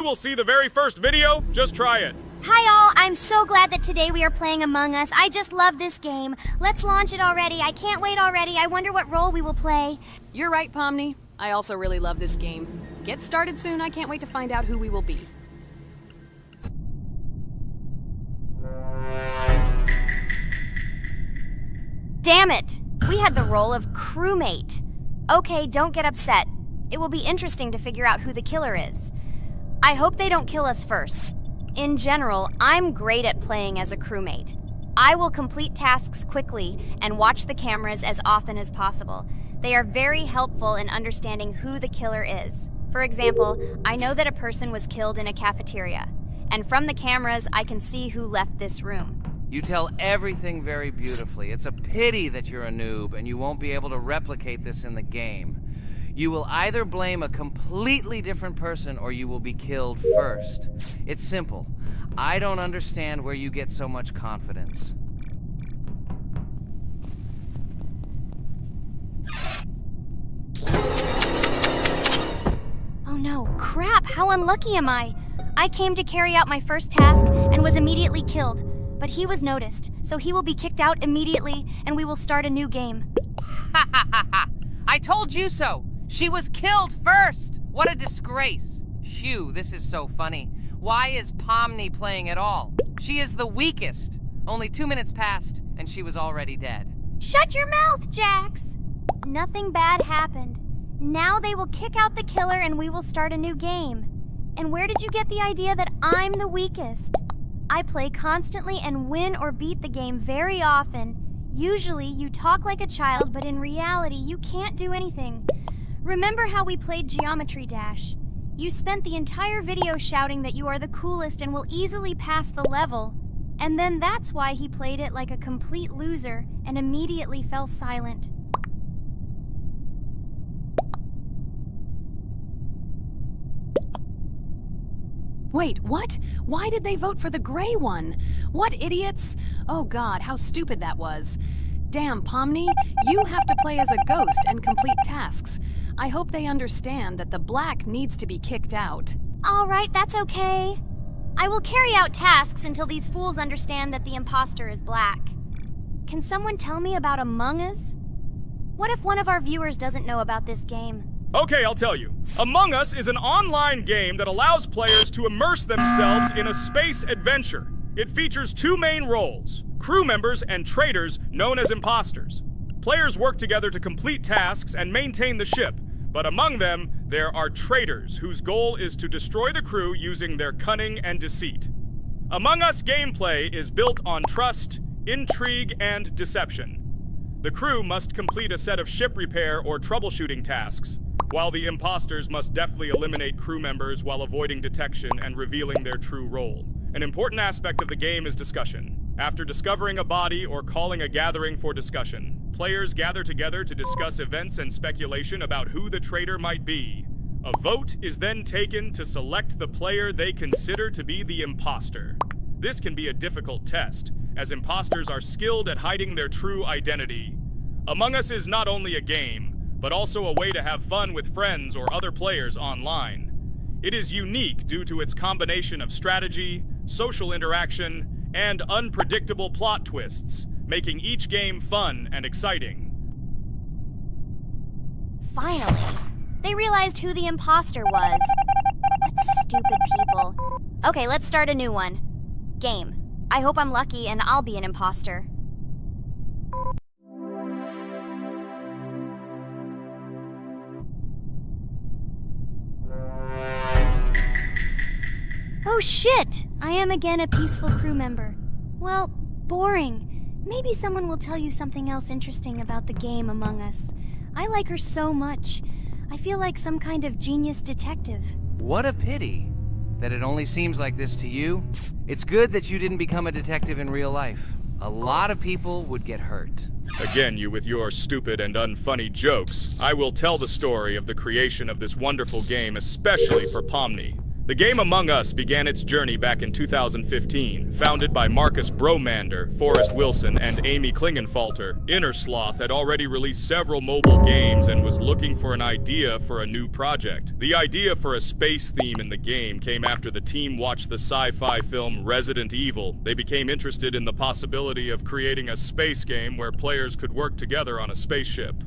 will see the very first video. Just try it. Hi all, I'm so glad that today we are playing Among Us. I just love this game. Let's launch it already. I can't wait already. I wonder what role we will play. You're right, Pomni. I also really love this game. Get started soon. I can't wait to find out who we will be. Damn it! We had the role of crewmate. Okay, don't get upset. It will be interesting to figure out who the killer is. I hope they don't kill us first. In general, I'm great at playing as a crewmate. I will complete tasks quickly and watch the cameras as often as possible. They are very helpful in understanding who the killer is. For example, I know that a person was killed in a cafeteria, and from the cameras, I can see who left this room. You tell everything very beautifully. It's a pity that you're a noob and you won't be able to replicate this in the game. You will either blame a completely different person or you will be killed first. It's simple. I don't understand where you get so much confidence. Oh no, crap, how unlucky am I? I came to carry out my first task and was immediately killed. But he was noticed, so he will be kicked out immediately, and we will start a new game. Ha ha ha ha! I told you so! She was killed first! What a disgrace! Phew, this is so funny. Why is Pomni playing at all? She is the weakest. Only 2 minutes passed, and she was already dead. Shut your mouth, Jax! Nothing bad happened. Now they will kick out the killer and we will start a new game. And where did you get the idea that I'm the weakest? I play constantly and win or beat the game very often. Usually, you talk like a child, but in reality, you can't do anything. Remember how we played Geometry Dash? You spent the entire video shouting that you are the coolest and will easily pass the level. And then that's why he played it like a complete loser and immediately fell silent. Wait, what? Why did they vote for the gray one? What idiots? Oh god, how stupid that was. Damn, Pomni, you have to play as a ghost and complete tasks. I hope they understand that the black needs to be kicked out. All right, that's okay. I will carry out tasks until these fools understand that the imposter is black. Can someone tell me about Among Us? What if one of our viewers doesn't know about this game? Okay, I'll tell you. Among Us is an online game that allows players to immerse themselves in a space adventure. It features 2 main roles, crew members and traitors known as imposters. Players work together to complete tasks and maintain the ship, but among them, there are traitors whose goal is to destroy the crew using their cunning and deceit. Among Us gameplay is built on trust, intrigue, and deception. The crew must complete a set of ship repair or troubleshooting tasks, while the imposters must deftly eliminate crew members while avoiding detection and revealing their true role. An important aspect of the game is discussion. After discovering a body or calling a gathering for discussion, players gather together to discuss events and speculation about who the traitor might be. A vote is then taken to select the player they consider to be the imposter. This can be a difficult test, as imposters are skilled at hiding their true identity. Among Us is not only a game, but also a way to have fun with friends or other players online. It is unique due to its combination of strategy, social interaction, and unpredictable plot twists, making each game fun and exciting. Finally, they realized who the imposter was. What stupid people. Okay, let's start a new one. Game. I hope I'm lucky and I'll be an imposter. Oh shit! I am again a peaceful crew member. Well, boring. Maybe someone will tell you something else interesting about the game Among Us. I like her so much. I feel like some kind of genius detective. What a pity that it only seems like this to you. It's good that you didn't become a detective in real life. A lot of people would get hurt. Again, you with your stupid and unfunny jokes. I will tell the story of the creation of this wonderful game, especially for Pomni. The game Among Us began its journey back in 2015. Founded by Marcus Bromander, Forrest Wilson, and Amy Klingenfalter, Innersloth had already released several mobile games and was looking for an idea for a new project. The idea for a space theme in the game came after the team watched the sci-fi film Resident Evil. They became interested in the possibility of creating a space game where players could work together on a spaceship.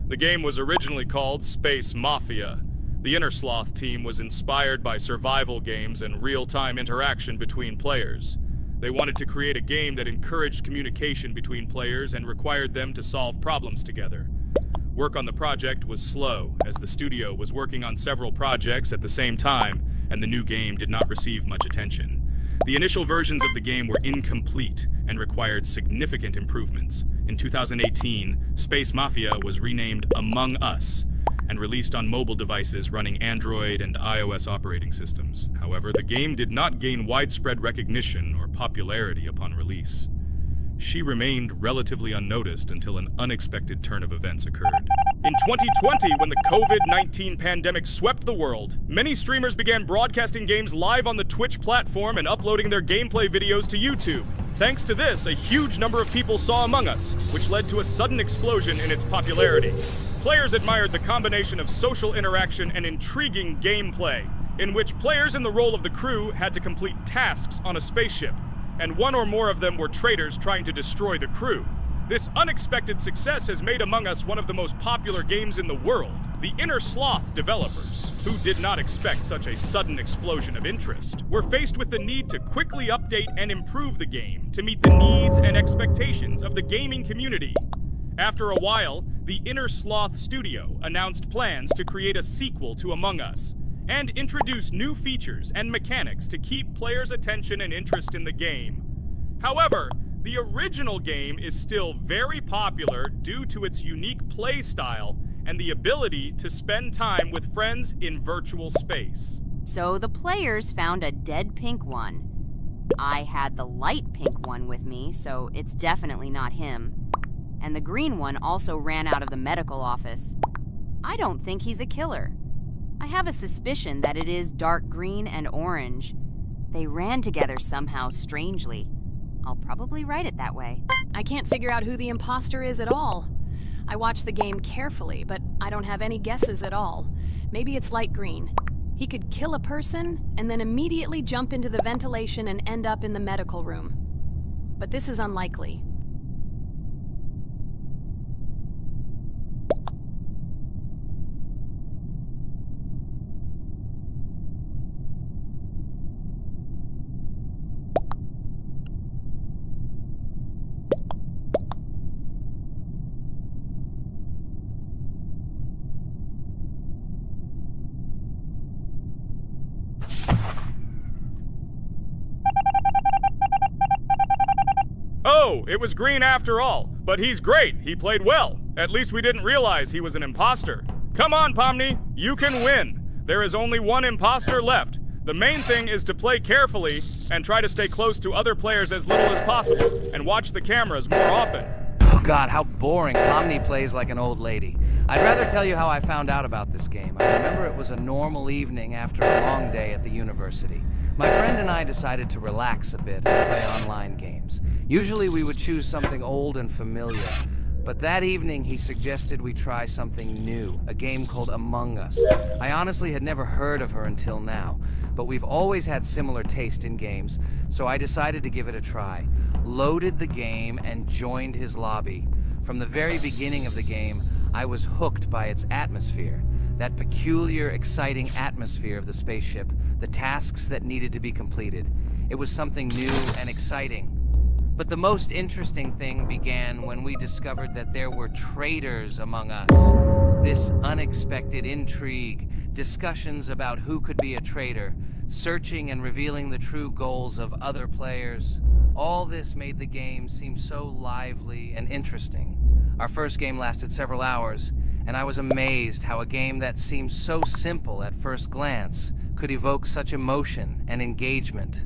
The game was originally called Space Mafia. The Innersloth team was inspired by survival games and real-time interaction between players. They wanted to create a game that encouraged communication between players and required them to solve problems together. Work on the project was slow, as the studio was working on several projects at the same time, and the new game did not receive much attention. The initial versions of the game were incomplete and required significant improvements. In 2018, Space Mafia was renamed Among Us and released on mobile devices running Android and iOS operating systems. However, the game did not gain widespread recognition or popularity upon release. She remained relatively unnoticed until an unexpected turn of events occurred. In 2020, when the COVID-19 pandemic swept the world, many streamers began broadcasting games live on the Twitch platform and uploading their gameplay videos to YouTube. Thanks to this, a huge number of people saw Among Us, which led to a sudden explosion in its popularity. Players admired the combination of social interaction and intriguing gameplay, in which players in the role of the crew had to complete tasks on a spaceship, and one or more of them were traitors trying to destroy the crew. This unexpected success has made Among Us one of the most popular games in the world. The Innersloth developers, who did not expect such a sudden explosion of interest, were faced with the need to quickly update and improve the game to meet the needs and expectations of the gaming community. After a while, the Innersloth studio announced plans to create a sequel to Among Us and introduce new features and mechanics to keep players' attention and interest in the game. However, the original game is still very popular due to its unique play style and the ability to spend time with friends in virtual space. So the players found a dead pink one. I had the light pink one with me, so it's definitely not him. And the green one also ran out of the medical office. I don't think he's a killer. I have a suspicion that it is dark green and orange. They ran together somehow strangely. I'll probably write it that way. I can't figure out who the imposter is at all. I watched the game carefully, but I don't have any guesses at all. Maybe it's light green. He could kill a person and then immediately jump into the ventilation and end up in the medical room. But this is unlikely. Oh, it was green after all. But he's great. He played well. At least we didn't realize he was an imposter. Come on, Pomni. You can win. There is only one imposter left. The main thing is to play carefully and try to stay close to other players as little as possible and watch the cameras more often. Oh god, how boring. Pomni plays like an old lady. I'd rather tell you how I found out about this game. I remember it was a normal evening after a long day at the university. My friend and I decided to relax a bit and play online games. Usually we would choose something old and familiar, but that evening he suggested we try something new, a game called Among Us. I honestly had never heard of her until now, but we've always had similar taste in games, so I decided to give it a try. Loaded the game and joined his lobby. From the very beginning of the game, I was hooked by its atmosphere. That peculiar, exciting atmosphere of the spaceship, the tasks that needed to be completed. It was something new and exciting. But the most interesting thing began when we discovered that there were traitors among us. This unexpected intrigue, discussions about who could be a traitor, searching and revealing the true goals of other players. All this made the game seem so lively and interesting. Our first game lasted several hours, and I was amazed how a game that seemed so simple at first glance could evoke such emotion and engagement.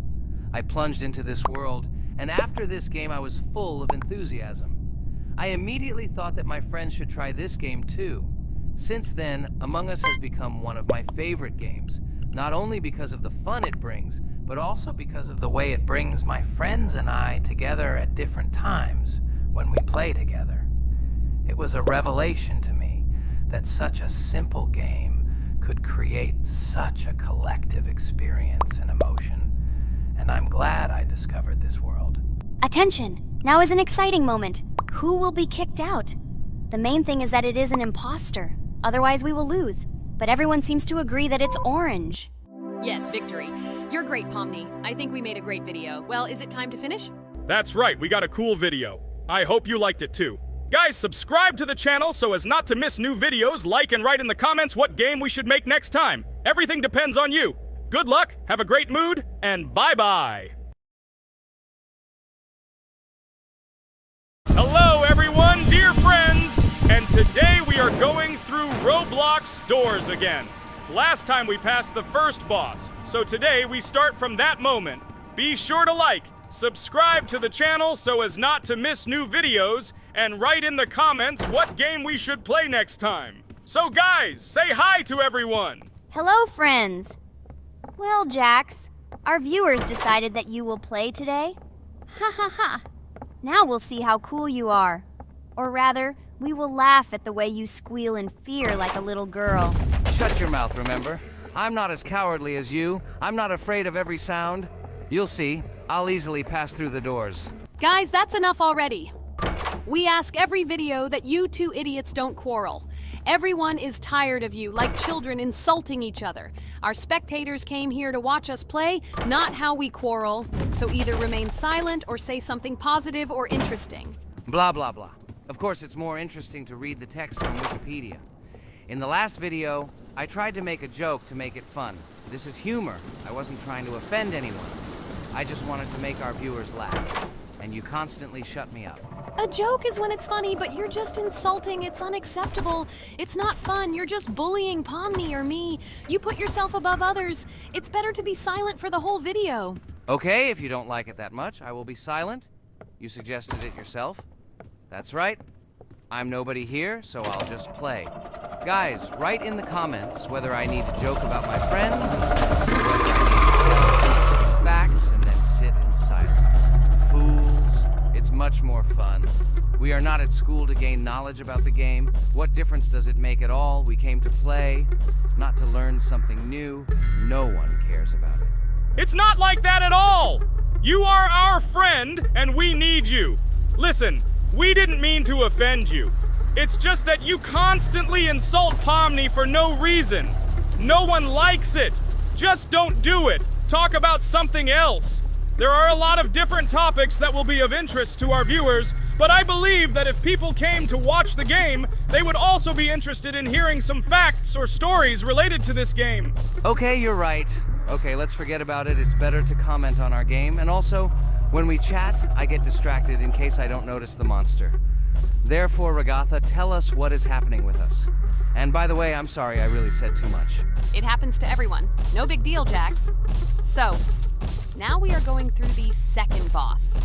I plunged into this world, and after this game I was full of enthusiasm. I immediately thought that my friends should try this game too. Since then, Among Us has become one of my favorite games, Not only because of the fun it brings, but also because of the way it brings my friends and I together at different times when we play together. It was a revelation to me that such a simple game could create such a collective experience and emotion, and I'm glad I discovered this world. Attention! Now is an exciting moment. Who will be kicked out? The main thing is that it is an imposter. Otherwise, we will lose. But everyone seems to agree that it's orange. Yes, victory. You're great, Pomni. I think we made a great video. Well, is it time to finish? That's right, we got a cool video. I hope you liked it too. Guys, subscribe to the channel so as not to miss new videos, like and write in the comments what game we should make next time. Everything depends on you. Good luck, have a great mood, and bye-bye. Hello everyone, dear friends! And today we are going through Roblox doors again. Last time we passed the first boss, so today we start from that moment. Be sure to like, subscribe to the channel so as not to miss new videos, and write in the comments what game we should play next time. So guys, say hi to everyone! Hello, friends! Well, Jax, our viewers decided that you will play today. Ha ha ha! Now we'll see how cool you are. Or rather, we will laugh at the way you squeal in fear like a little girl. Shut your mouth, remember? I'm not as cowardly as you. I'm not afraid of every sound. You'll see. I'll easily pass through the doors. Guys, that's enough already. We ask every video that you two idiots don't quarrel. Everyone is tired of you, like children insulting each other. Our spectators came here to watch us play, not how we quarrel. So either remain silent or say something positive or interesting. Blah, blah, blah. Of course, it's more interesting to read the text from Wikipedia. In the last video, I tried to make a joke to make it fun. This is humor. I wasn't trying to offend anyone. I just wanted to make our viewers laugh. And you constantly shut me up. A joke is when it's funny, but you're just insulting. It's unacceptable. It's not fun. You're just bullying Pomni or me. You put yourself above others. It's better to be silent for the whole video. Okay, if you don't like it that much, I will be silent. You suggested it yourself. That's right. I'm nobody here, so I'll just play. Guys, write in the comments whether I need to joke about my friends, or whether I need to facts and then sit in silence. Fools. It's much more fun. We are not at school to gain knowledge about the game. What difference does it make at all? We came to play, not to learn something new. No one cares about it. It's not like that at all! You are our friend, and we need you. Listen, we didn't mean to offend you. It's just that you constantly insult Pomni for no reason. No one likes it. Just don't do it. Talk about something else. There are a lot of different topics that will be of interest to our viewers, but I believe that if people came to watch the game, they would also be interested in hearing some facts or stories related to this game. Okay, you're right. Okay, let's forget about it. It's better to comment on our game. And also, when we chat, I get distracted in case I don't notice the monster. Therefore, Ragatha, tell us what is happening with us. And by the way, I'm sorry I really said too much. It happens to everyone. No big deal, Jax. So, now we are going through the second boss.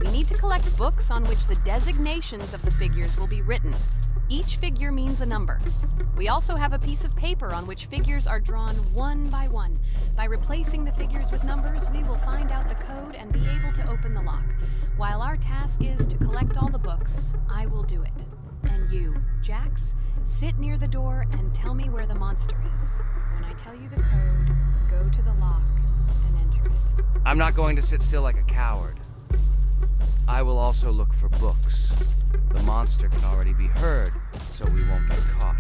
We need to collect books on which the designations of the figures will be written. Each figure means a number. We also have a piece of paper on which figures are drawn one by one. By replacing the figures with numbers, we will find out the code and be able to open the lock. While our task is to collect all the books, I will do it. And you, Jax, sit near the door and tell me where the monster is. When I tell you the code, go to the lock and enter it. I'm not going to sit still like a coward. I will also look for books. The monster can already be heard, so we won't get caught.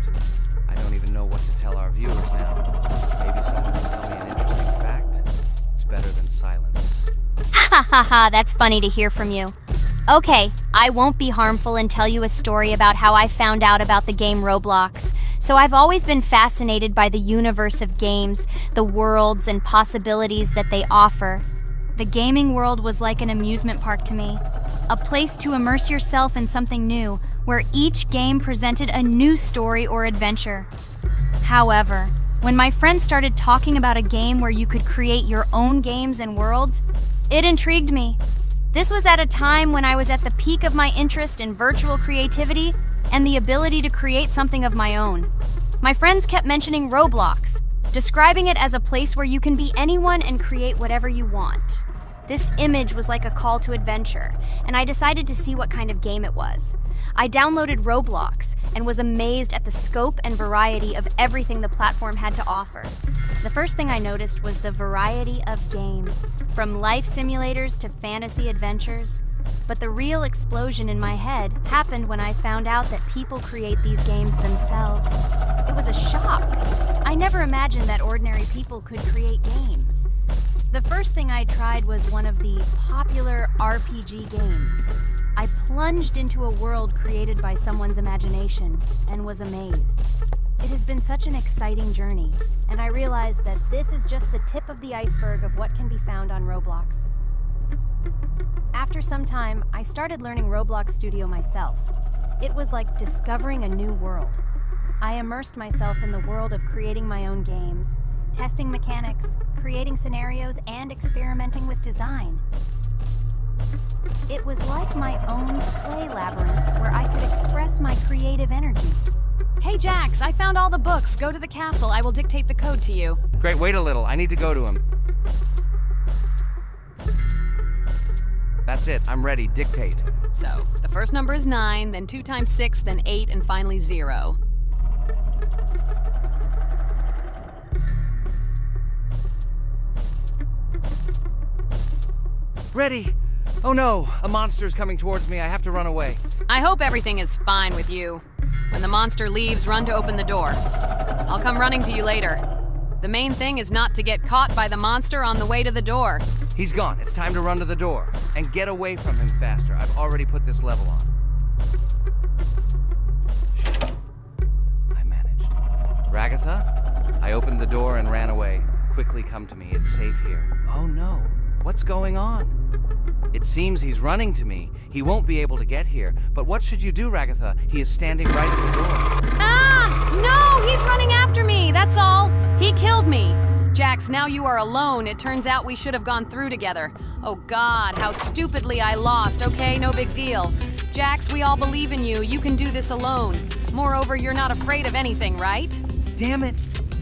I don't even know what to tell our viewers now. Maybe someone can tell me an interesting fact. It's better than silence. Ha ha ha, that's funny to hear from you. Okay, I won't be harmful and tell you a story about how I found out about the game Roblox. So I've always been fascinated by the universe of games, the worlds and possibilities that they offer. The gaming world was like an amusement park to me. A place to immerse yourself in something new, where each game presented a new story or adventure. However, when my friends started talking about a game where you could create your own games and worlds, it intrigued me. This was at a time when I was at the peak of my interest in virtual creativity and the ability to create something of my own. My friends kept mentioning Roblox. describing it as a place where you can be anyone and create whatever you want. This image was like a call to adventure, and I decided to see what kind of game it was. I downloaded Roblox and was amazed at the scope and variety of everything the platform had to offer. The first thing I noticed was the variety of games, from life simulators to fantasy adventures. But the real explosion in my head happened when I found out that people create these games themselves. It was a shock. I never imagined that ordinary people could create games. The first thing I tried was one of the popular RPG games. I plunged into a world created by someone's imagination and was amazed. It has been such an exciting journey, and I realized that this is just the tip of the iceberg of what can be found on Roblox. After some time, I started learning Roblox Studio myself. It was like discovering a new world. I immersed myself in the world of creating my own games, testing mechanics, creating scenarios, and experimenting with design. It was like my own play labyrinth where I could express my creative energy. Hey Jax, I found all the books. Go to the castle. I will dictate the code to you. Great, wait a little. I need to go to him. That's it. I'm ready. Dictate. So, the first number is 9, then 2 times 6, then 8, and finally 0. Ready. Oh no, a monster's coming towards me. I have to run away. I hope everything is fine with you. When the monster leaves, run to open the door. I'll come running to you later. The main thing is not to get caught by the monster on the way to the door. He's gone. It's time to run to the door. And get away from him faster. I've already put this level on. I managed. Ragatha? I opened the door and ran away. Quickly come to me. It's safe here. Oh no. What's going on? It seems he's running to me. He won't be able to get here. But what should you do, Ragatha? He is standing right at the door. Ah! No! He's running after me! That's all! He killed me! Jax, now you are alone. It turns out we should have gone through together. Oh God, how stupidly I lost. Okay, no big deal. Jax, we all believe in you. You can do this alone. Moreover, you're not afraid of anything, right? Damn it!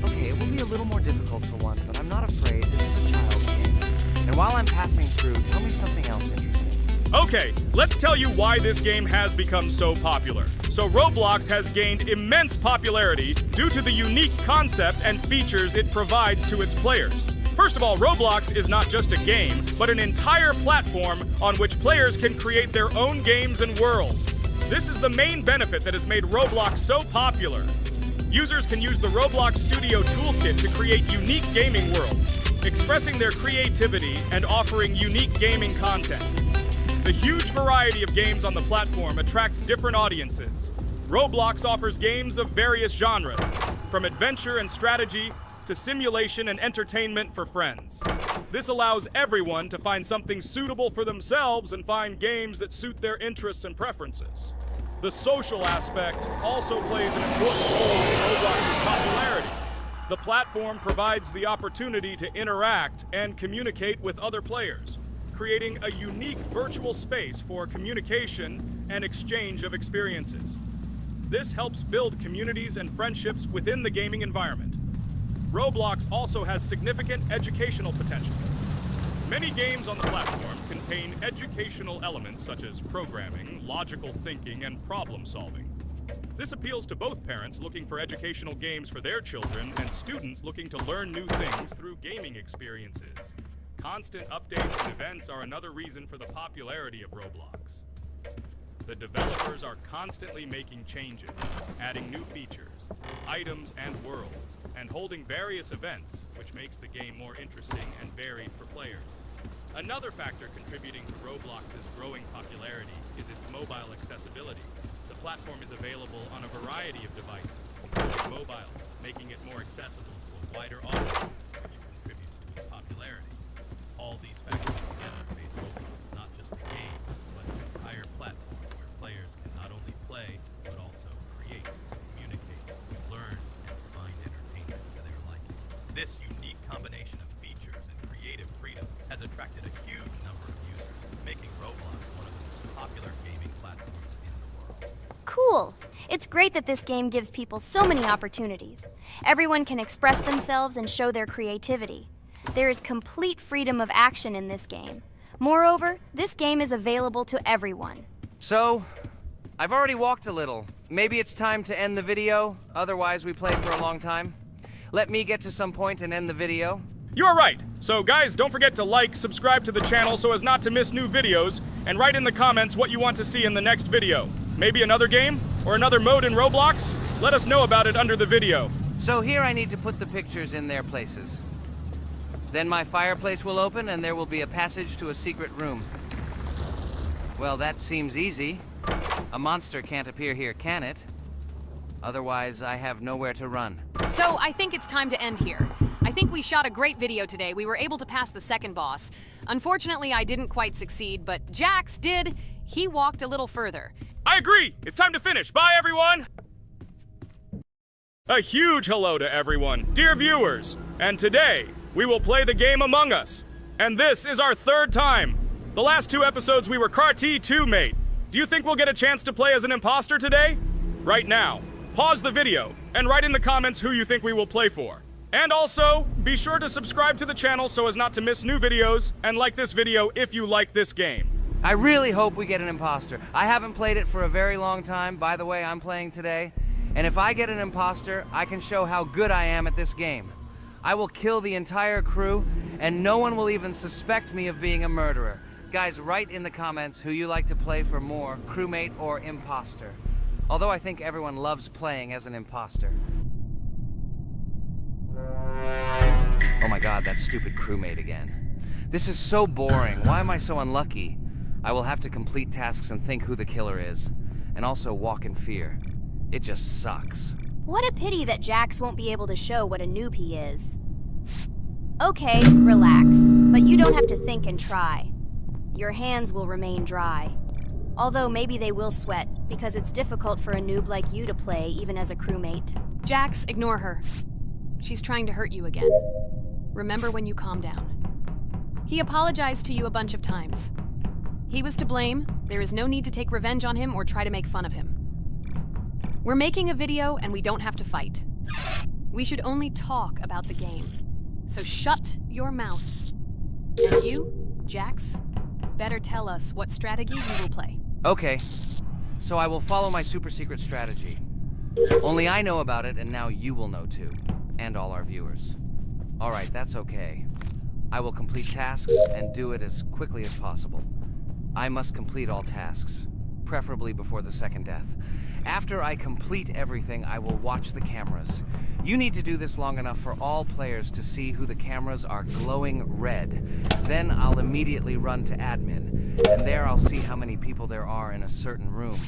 Okay, it will be a little more difficult for one, but I'm not afraid. This is a child's game. And while I'm passing through, tell me something else interesting. Okay, let's tell you why this game has become so popular. So Roblox has gained immense popularity due to the unique concept and features it provides to its players. First of all, Roblox is not just a game, but an entire platform on which players can create their own games and worlds. This is the main benefit that has made Roblox so popular. Users can use the Roblox Studio Toolkit to create unique gaming worlds, expressing their creativity and offering unique gaming content. The huge variety of games on the platform attracts different audiences. Roblox offers games of various genres, from adventure and strategy to simulation and entertainment for friends. This allows everyone to find something suitable for themselves and find games that suit their interests and preferences. The social aspect also plays an important role in Roblox's popularity. The platform provides the opportunity to interact and communicate with other players, creating a unique virtual space for communication and exchange of experiences. This helps build communities and friendships within the gaming environment. Roblox also has significant educational potential. Many games on the platform contain educational elements such as programming, logical thinking, and problem solving. This appeals to both parents looking for educational games for their children and students looking to learn new things through gaming experiences. Constant updates and events are another reason for the popularity of Roblox. The developers are constantly making changes, adding new features, items, and worlds, and holding various events, which makes the game more interesting and varied for players. Another factor contributing to Roblox's growing popularity is its mobile accessibility. The platform is available on a variety of devices, including mobile, making it more accessible to a wider audience, which contributes to its popularity. All these factors together made Roblox not just a game, but an entire platform where players can not only play, but also create, communicate, learn, and find entertainment to their liking. This unique combination of features and creative freedom has attracted a huge number of users, making Roblox one of the most popular gaming platforms in the world. Cool. It's great that this game gives people so many opportunities. Everyone can express themselves and show their creativity. There is complete freedom of action in this game. Moreover, this game is available to everyone. So, I've already walked a little. Maybe it's time to end the video, otherwise we play for a long time. Let me get to some point and end the video. You're right. So guys, don't forget to like, subscribe to the channel so as not to miss new videos, and write in the comments what you want to see in the next video. Maybe another game? Or another mode in Roblox? Let us know about it under the video. So here I need to put the pictures in their places. Then my fireplace will open and there will be a passage to a secret room. Well, that seems easy. A monster can't appear here, can it? Otherwise, I have nowhere to run. So I think it's time to end here. I think we shot a great video today. We were able to pass the second boss. Unfortunately, I didn't quite succeed, but Jax did. He walked a little further. I agree! It's time to finish. Bye, everyone! A huge hello to everyone, dear viewers. And today, we will play the game Among Us. And this is our third time. The last 2 episodes we were Carti 2 mate. Do you think we'll get a chance to play as an imposter today? Right now, pause the video and write in the comments who you think we will play for. And also, be sure to subscribe to the channel so as not to miss new videos, and like this video if you like this game. I really hope we get an imposter. I haven't played it for a very long time. By the way, I'm playing today. And if I get an imposter, I can show how good I am at this game. I will kill the entire crew, and no one will even suspect me of being a murderer. Guys, write in the comments who you like to play for more, crewmate or imposter. Although I think everyone loves playing as an imposter. Oh my god, that stupid crewmate again. This is so boring. Why am I so unlucky? I will have to complete tasks and think who the killer is. And also walk in fear. It just sucks. What a pity that Jax won't be able to show what a noob he is. Okay, relax. But you don't have to think and try. Your hands will remain dry. Although maybe they will sweat, because it's difficult for a noob like you to play, even as a crewmate. Jax, ignore her. She's trying to hurt you again. Remember when you calm down. He apologized to you a bunch of times. He was to blame. There is no need to take revenge on him or try to make fun of him. We're making a video and we don't have to fight. We should only talk about the game. So shut your mouth. And you, Jax, better tell us what strategy you will play. Okay, so I will follow my super secret strategy. Only I know about it, and now you will know too. And all our viewers. Alright, that's okay. I will complete tasks and do it as quickly as possible. I must complete all tasks, preferably before the second death. After I complete everything, I will watch the cameras. You need to do this long enough for all players to see who the cameras are glowing red. Then I'll immediately run to admin, and there I'll see how many people there are in a certain room.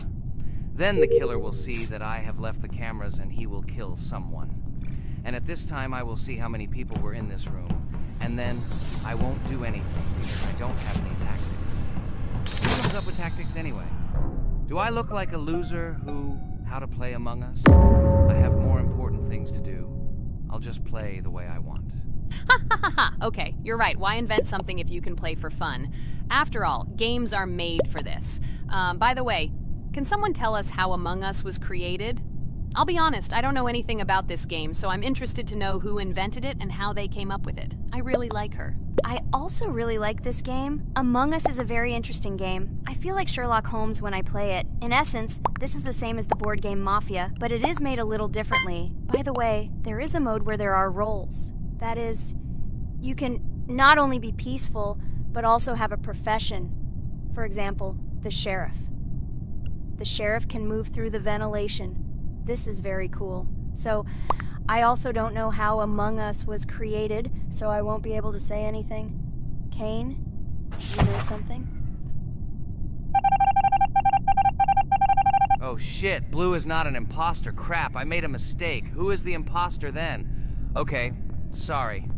Then the killer will see that I have left the cameras and he will kill someone. And at this time I will see how many people were in this room, and then I won't do anything because I don't have any tactics. Who comes up with tactics anyway? Do I look like a loser who, how to play Among Us? I have more important things to do. I'll just play the way I want. Ha ha ha ha! Okay, you're right. Why invent something if you can play for fun? After all, games are made for this. By the way, can someone tell us how Among Us was created? I'll be honest, I don't know anything about this game, so I'm interested to know who invented it and how they came up with it. I really like her. I also really like this game. Among Us is a very interesting game. I feel like Sherlock Holmes when I play it. In essence, this is the same as the board game Mafia, but it is made a little differently. By the way, there is a mode where there are roles. That is, you can not only be peaceful, but also have a profession. For example, the sheriff. The sheriff can move through the ventilation. This is very cool. So, I also don't know how Among Us was created, so I won't be able to say anything. Kane, you know something? Oh shit, Blue is not an imposter. Crap, I made a mistake. Who is the imposter then? Okay, sorry.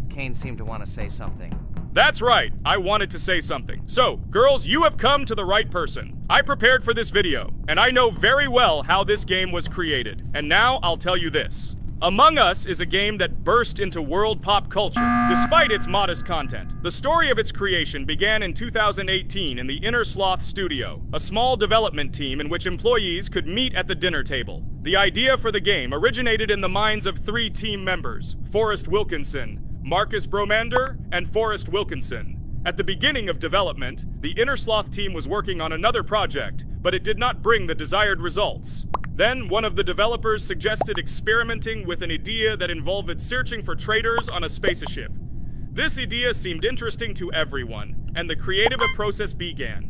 Kane seemed to want to say something. That's right, I wanted to say something. So, girls, you have come to the right person. I prepared for this video, and I know very well how this game was created. And now I'll tell you this. Among Us is a game that burst into world pop culture, despite its modest content. The story of its creation began in 2018 in the Inner Sloth Studio, a small development team in which employees could meet at the dinner table. The idea for the game originated in the minds of 3 team members, Forrest Wilkinson, Marcus Bromander, and Forrest Wilkinson. At the beginning of development, the Inner Sloth team was working on another project, but it did not bring the desired results. Then, one of the developers suggested experimenting with an idea that involved searching for traitors on a spaceship. This idea seemed interesting to everyone, and the creative process began.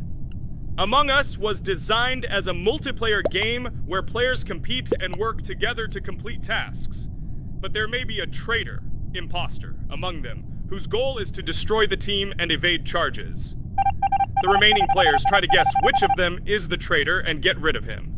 Among Us was designed as a multiplayer game where players compete and work together to complete tasks. But there may be a traitor, imposter, among them, whose goal is to destroy the team and evade charges. The remaining players try to guess which of them is the traitor and get rid of him.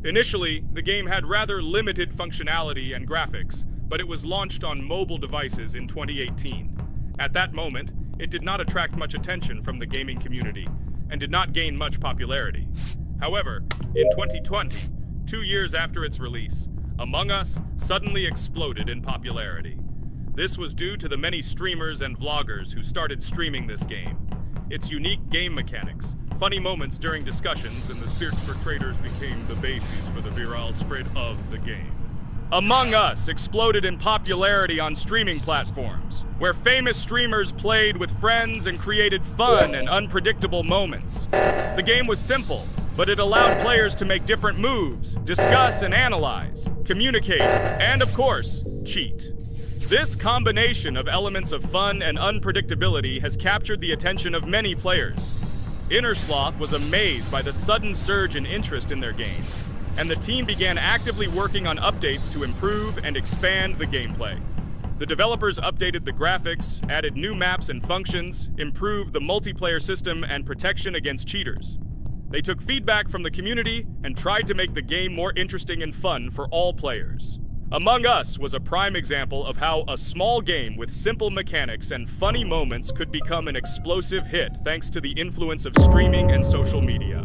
Initially, the game had rather limited functionality and graphics, but it was launched on mobile devices in 2018. At that moment, it did not attract much attention from the gaming community, and did not gain much popularity. However, in 2020, 2 years after its release, Among Us suddenly exploded in popularity. This was due to the many streamers and vloggers who started streaming this game. Its unique game mechanics, funny moments during discussions, and the search for traitors became the basis for the viral spread of the game. Among Us exploded in popularity on streaming platforms, where famous streamers played with friends and created fun and unpredictable moments. The game was simple, but it allowed players to make different moves, discuss and analyze, communicate, and of course, cheat. This combination of elements of fun and unpredictability has captured the attention of many players. Inner Sloth was amazed by the sudden surge in interest in their game, and the team began actively working on updates to improve and expand the gameplay. The developers updated the graphics, added new maps and functions, improved the multiplayer system and protection against cheaters. They took feedback from the community and tried to make the game more interesting and fun for all players. Among Us was a prime example of how a small game with simple mechanics and funny moments could become an explosive hit thanks to the influence of streaming and social media.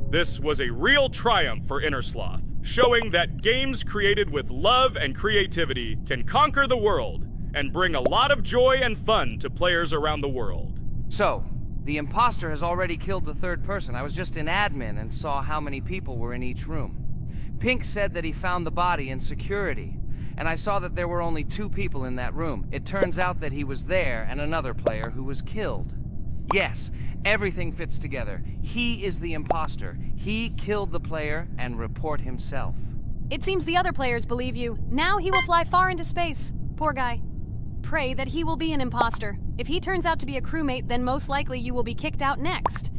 This was a real triumph for Inner Sloth, showing that games created with love and creativity can conquer the world and bring a lot of joy and fun to players around the world. So, the imposter has already killed the third person. I was just in admin and saw how many people were in each room. Pink said that he found the body in security, and I saw that there were only 2 people in that room. It turns out that he was there and another player who was killed. Yes, everything fits together. He is the imposter. He killed the player and report himself. It seems the other players believe you. Now he will fly far into space. Poor guy. Pray that he will be an imposter. If he turns out to be a crewmate, then most likely you will be kicked out next.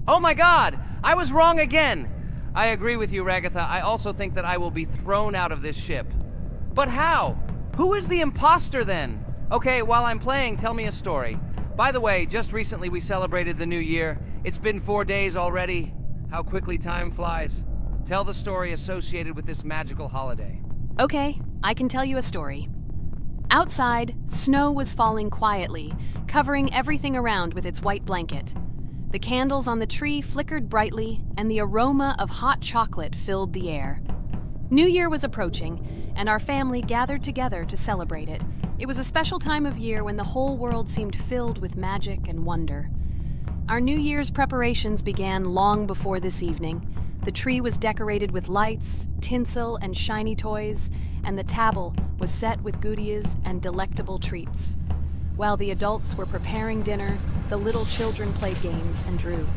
Oh my god! I was wrong again! I agree with you, Ragatha. I also think that I will be thrown out of this ship. But how? Who is the imposter then? Okay, while I'm playing, tell me a story. By the way, just recently we celebrated the new year. It's been 4 days already. How quickly time flies. Tell the story associated with this magical holiday. Okay, I can tell you a story. Outside, snow was falling quietly, covering everything around with its white blanket. The candles on the tree flickered brightly, and the aroma of hot chocolate filled the air. New Year was approaching, and our family gathered together to celebrate it. It was a special time of year when the whole world seemed filled with magic and wonder. Our New Year's preparations began long before this evening. The tree was decorated with lights, tinsel, and shiny toys, and the table was set with goodies and delectable treats. While the adults were preparing dinner, the little children played games and drew.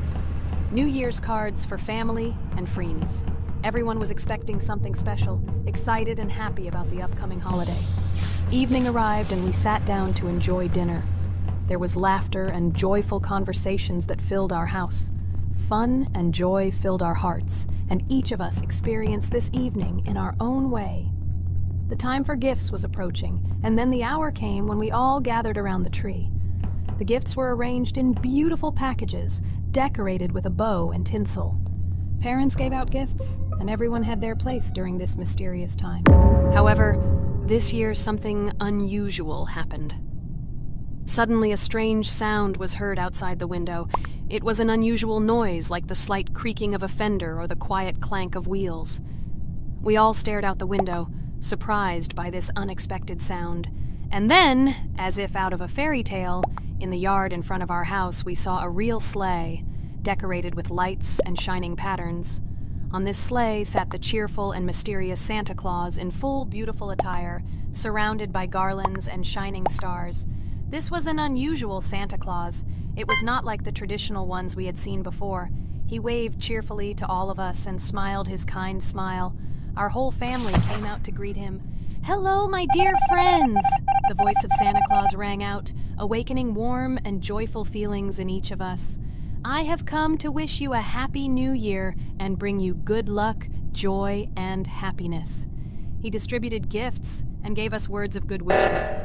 New Year's cards for family and friends. Everyone was expecting something special, excited and happy about the upcoming holiday. Evening arrived and we sat down to enjoy dinner. There was laughter and joyful conversations that filled our house. Fun and joy filled our hearts, and each of us experienced this evening in our own way. The time for gifts was approaching, and then the hour came when we all gathered around the tree. The gifts were arranged in beautiful packages, decorated with a bow and tinsel. Parents gave out gifts, and everyone had their place during this mysterious time. However, this year something unusual happened. Suddenly, a strange sound was heard outside the window. It was an unusual noise, like the slight creaking of a fender or the quiet clank of wheels. We all stared out the window, surprised by this unexpected sound. And then, as if out of a fairy tale, in the yard in front of our house, we saw a real sleigh, decorated with lights and shining patterns. On this sleigh sat the cheerful and mysterious Santa Claus in full, beautiful attire, surrounded by garlands and shining stars. This was an unusual Santa Claus. It was not like the traditional ones we had seen before. He waved cheerfully to all of us and smiled his kind smile. Our whole family came out to greet him. "Hello, my dear friends!" The voice of Santa Claus rang out, awakening warm and joyful feelings in each of us. "I have come to wish you a happy new year and bring you good luck, joy, and happiness." He distributed gifts and gave us words of good wishes.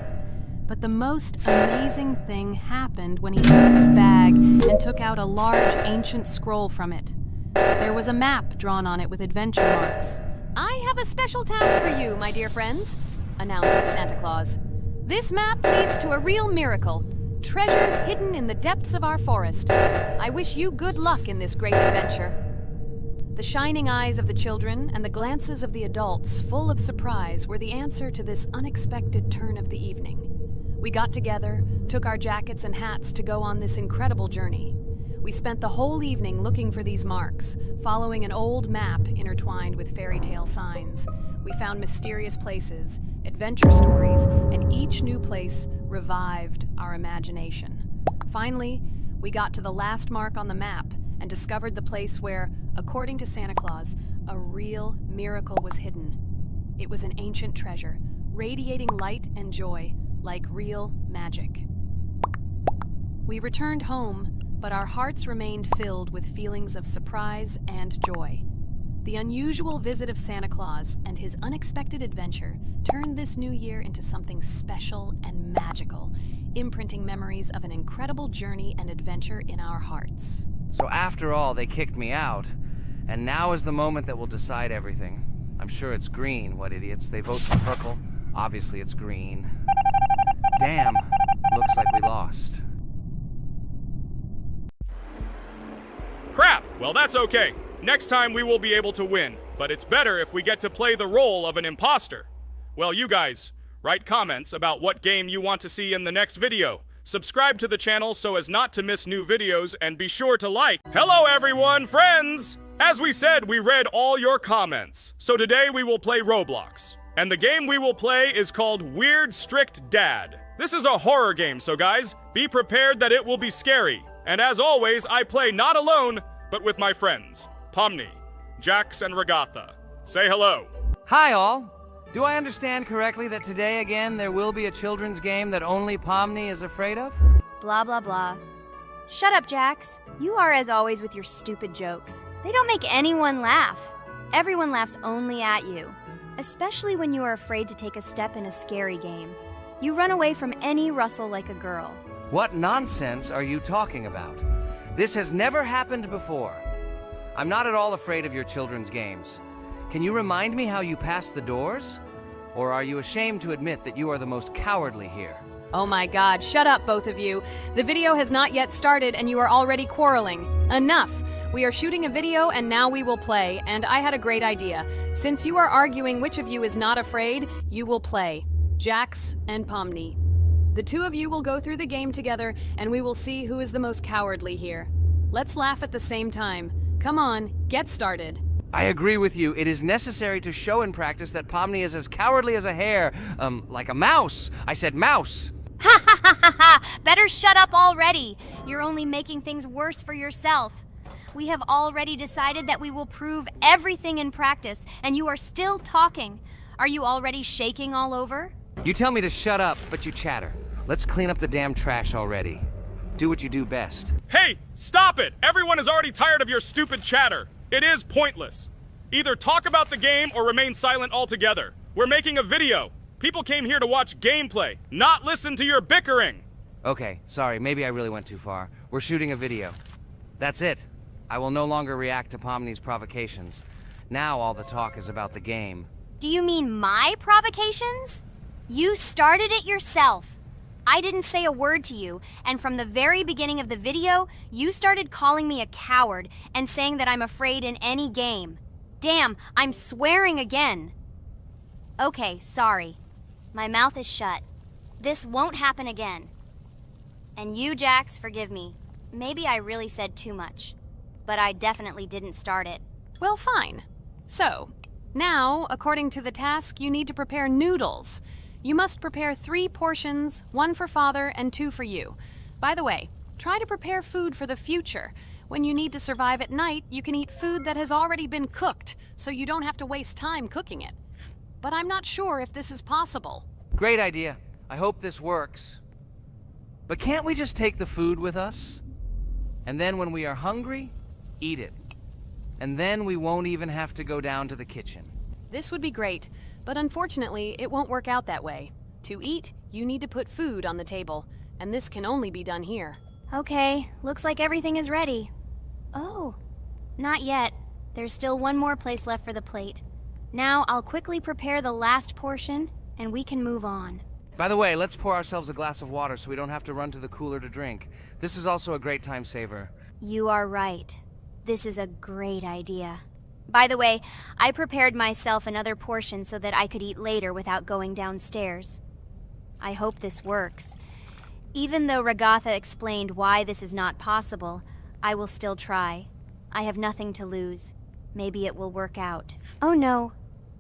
But the most amazing thing happened when he took his bag and took out a large ancient scroll from it. There was a map drawn on it with adventure marks. "I have a special task for you, my dear friends," announced Santa Claus. "This map leads to a real miracle. Treasures hidden in the depths of our forest. I wish you good luck in this great adventure." The shining eyes of the children and the glances of the adults, full of surprise, were the answer to this unexpected turn of the evening. We got together, took our jackets and hats to go on this incredible journey. We spent the whole evening looking for these marks, following an old map intertwined with fairy tale signs. We found mysterious places, adventure stories, and each new place revived our imagination. Finally, we got to the last mark on the map and discovered the place where, according to Santa Claus, a real miracle was hidden. It was an ancient treasure, radiating light and joy, like real magic. We returned home, but our hearts remained filled with feelings of surprise and joy. The unusual visit of Santa Claus and his unexpected adventure turned this new year into something special and magical, imprinting memories of an incredible journey and adventure in our hearts. So after all, they kicked me out, and now is the moment that will decide everything. I'm sure it's green, what idiots. They vote for purple. Obviously it's green. Damn, looks like we lost. Crap! Well, that's okay. Next time we will be able to win, but it's better if we get to play the role of an imposter. Well, you guys, write comments about what game you want to see in the next video. Subscribe to the channel so as not to miss new videos, and be sure to like. Hello everyone, friends! As we said, we read all your comments. So today we will play Roblox. And the game we will play is called Weird Strict Dad. This is a horror game, so guys, be prepared that it will be scary. And as always, I play not alone, but with my friends, Pomni, Jax, and Regatha. Say hello. Hi all! Do I understand correctly that today again there will be a children's game that only Pomni is afraid of? Blah, blah, blah. Shut up, Jax. You are as always with your stupid jokes. They don't make anyone laugh. Everyone laughs only at you, especially when you are afraid to take a step in a scary game. You run away from any rustle like a girl. What nonsense are you talking about? This has never happened before. I'm not at all afraid of your children's games. Can you remind me how you passed the doors? Or are you ashamed to admit that you are the most cowardly here? Oh my god, shut up, both of you. The video has not yet started and you are already quarreling. Enough! We are shooting a video and now we will play, and I had a great idea. Since you are arguing which of you is not afraid, you will play. Jax and Pomni. The two of you will go through the game together and we will see who is the most cowardly here. Let's laugh at the same time. Come on, get started. I agree with you. It is necessary to show in practice that Pomni is as cowardly as a hare. Like a mouse. I said mouse. Ha ha ha ha ha! Better shut up already. You're only making things worse for yourself. We have already decided that we will prove everything in practice, and you are still talking. Are you already shaking all over? You tell me to shut up, but you chatter. Let's clean up the damn trash already. Do what you do best. Hey, stop it! Everyone is already tired of your stupid chatter. It is pointless. Either talk about the game or remain silent altogether. We're making a video. People came here to watch gameplay, not listen to your bickering. Okay, sorry, maybe I really went too far. We're shooting a video. That's it. I will no longer react to Pomni's provocations. Now all the talk is about the game. Do you mean my provocations? You started it yourself. I didn't say a word to you, and from the very beginning of the video, you started calling me a coward and saying that I'm afraid in any game. Damn, I'm swearing again. Okay, sorry. My mouth is shut. This won't happen again. And you, Jax, forgive me. Maybe I really said too much, but I definitely didn't start it. Well, fine. So, now, according to the task, you need to prepare noodles. You must prepare 3 portions, 1 for Father and 2 for you. By the way, try to prepare food for the future. When you need to survive at night, you can eat food that has already been cooked, so you don't have to waste time cooking it. But I'm not sure if this is possible. Great idea. I hope this works. But can't we just take the food with us? And then when we are hungry, eat it. And then we won't even have to go down to the kitchen. This would be great, but unfortunately, it won't work out that way. To eat, you need to put food on the table, and this can only be done here. Okay, looks like everything is ready. Oh, not yet. There's still one more place left for the plate. Now I'll quickly prepare the last portion, and we can move on. By the way, let's pour ourselves a glass of water so we don't have to run to the cooler to drink. This is also a great time saver. You are right. This is a great idea. By the way, I prepared myself another portion so that I could eat later without going downstairs. I hope this works. Even though Ragatha explained why this is not possible, I will still try. I have nothing to lose. Maybe it will work out. Oh no.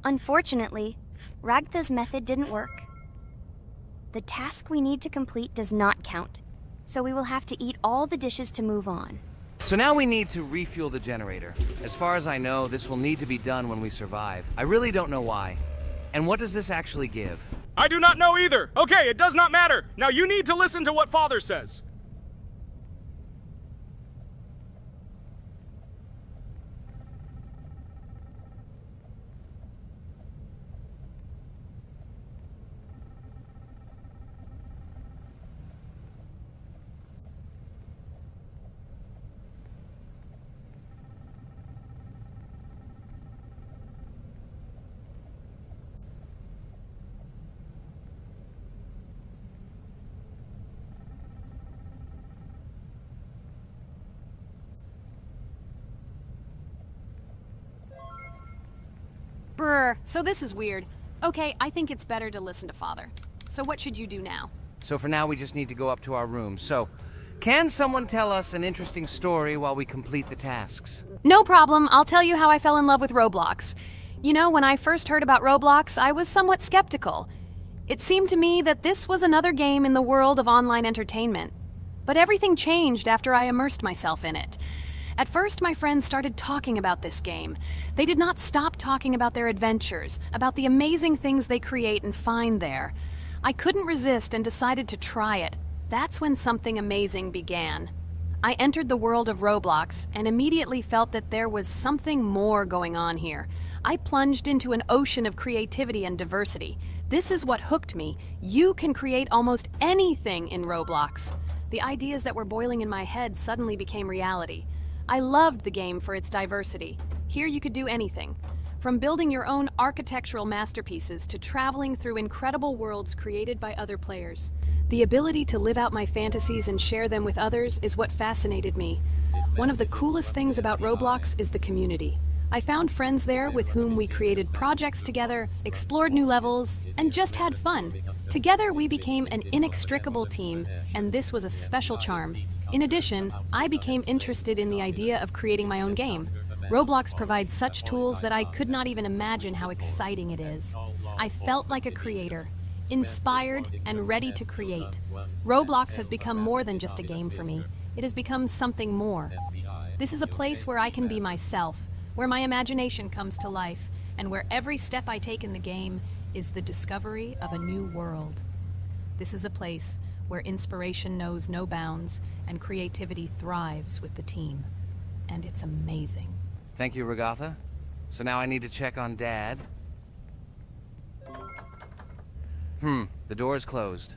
Unfortunately, Ragatha's method didn't work. The task we need to complete does not count, so we will have to eat all the dishes to move on. So now we need to refuel the generator. As far as I know, this will need to be done when we survive. I really don't know why. And what does this actually give? I do not know either. Okay, it does not matter. Now you need to listen to what Father says. Brr, so this is weird. Okay, I think it's better to listen to Father. So what should you do now? So for now, we just need to go up to our room. So, can someone tell us an interesting story while we complete the tasks? No problem, I'll tell you how I fell in love with Roblox. You know, when I first heard about Roblox, I was somewhat skeptical. It seemed to me that this was another game in the world of online entertainment. But everything changed after I immersed myself in it. At first, my friends started talking about this game. They did not stop talking about their adventures, about the amazing things they create and find there. I couldn't resist and decided to try it. That's when something amazing began. I entered the world of Roblox and immediately felt that there was something more going on here. I plunged into an ocean of creativity and diversity. This is what hooked me. You can create almost anything in Roblox. The ideas that were boiling in my head suddenly became reality. I loved the game for its diversity. Here you could do anything. From building your own architectural masterpieces to traveling through incredible worlds created by other players. The ability to live out my fantasies and share them with others is what fascinated me. One of the coolest things about Roblox is the community. I found friends there with whom we created projects together, explored new levels, and just had fun. Together we became an inextricable team, and this was a special charm. In addition, I became interested in the idea of creating my own game. Roblox provides such tools that I could not even imagine how exciting it is. I felt like a creator, inspired and ready to create. Roblox has become more than just a game for me. It has become something more. This is a place where I can be myself, where my imagination comes to life, and where every step I take in the game is the discovery of a new world. This is a place where inspiration knows no bounds and creativity thrives with the team. And it's amazing. Thank you, Ragatha. So now I need to check on Dad. The door is closed.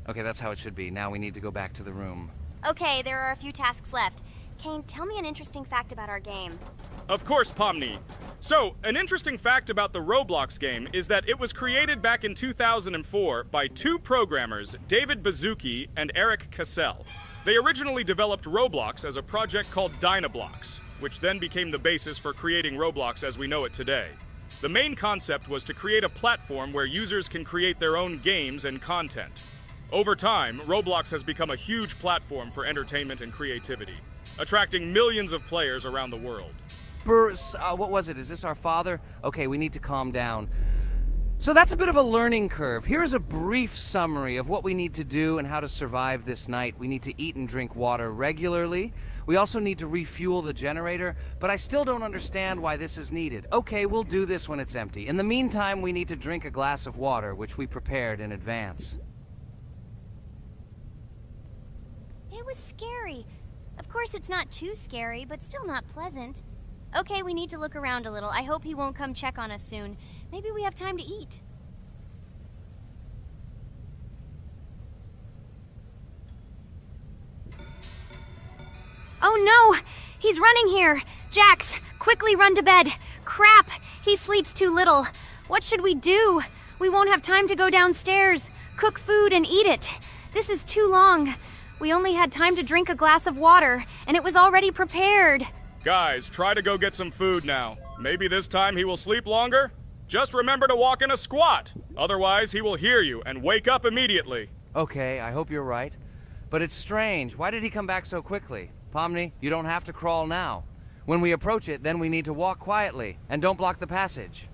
Okay, that's how it should be. Now we need to go back to the room. Okay, there are a few tasks left. Kane, tell me an interesting fact about our game. Of course, Pomni. So, an interesting fact about the Roblox game is that it was created back in 2004 by two programmers, David Baszucki and Eric Cassell. They originally developed Roblox as a project called Dynablocks, which then became the basis for creating Roblox as we know it today. The main concept was to create a platform where users can create their own games and content. Over time, Roblox has become a huge platform for entertainment and creativity, attracting millions of players around the world. What was it? Is this our father? Okay, we need to calm down. So that's a bit of a learning curve. Here's a brief summary of what we need to do and how to survive this night. We need to eat and drink water regularly. We also need to refuel the generator, but I still don't understand why this is needed. Okay, we'll do this when it's empty. In the meantime, we need to drink a glass of water, which we prepared in advance. It was scary. Of course, it's not too scary, but still not pleasant. Okay, we need to look around a little. I hope he won't come check on us soon. Maybe we have time to eat. Oh no! He's running here! Jax, quickly run to bed! Crap! He sleeps too little. What should we do? We won't have time to go downstairs, cook food, and eat it. This is too long. We only had time to drink a glass of water, and it was already prepared. Guys, try to go get some food now. Maybe this time he will sleep longer? Just remember to walk in a squat. Otherwise, he will hear you and wake up immediately. Okay, I hope you're right. But it's strange. Why did he come back so quickly? Pomni, you don't have to crawl now. When we approach it, then we need to walk quietly. And don't block the passage.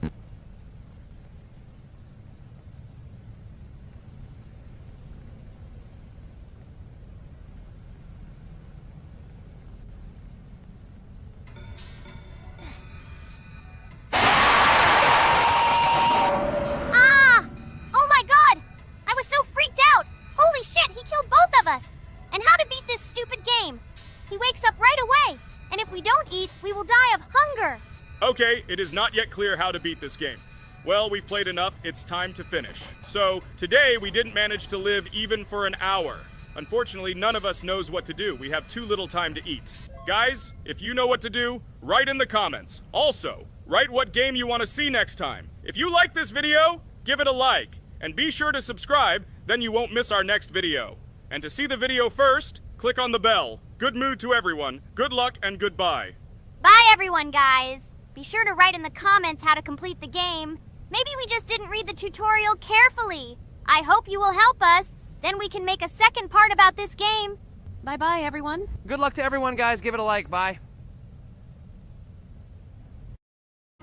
And how to beat this stupid game. He wakes up right away, and if we don't eat, we will die of hunger. Okay, it is not yet clear how to beat this game. Well, we've played enough, it's time to finish. So, today we didn't manage to live even for an hour. Unfortunately, none of us knows what to do. We have too little time to eat. Guys, if you know what to do, write in the comments. Also, write what game you want to see next time. If you like this video, give it a like. And be sure to subscribe, then you won't miss our next video. And to see the video first, click on the bell. Good mood to everyone. Good luck and goodbye. Bye everyone, guys. Be sure to write in the comments how to complete the game. Maybe we just didn't read the tutorial carefully. I hope you will help us. Then we can make a second part about this game. Bye-bye, everyone. Good luck to everyone, guys. Give it a like. Bye.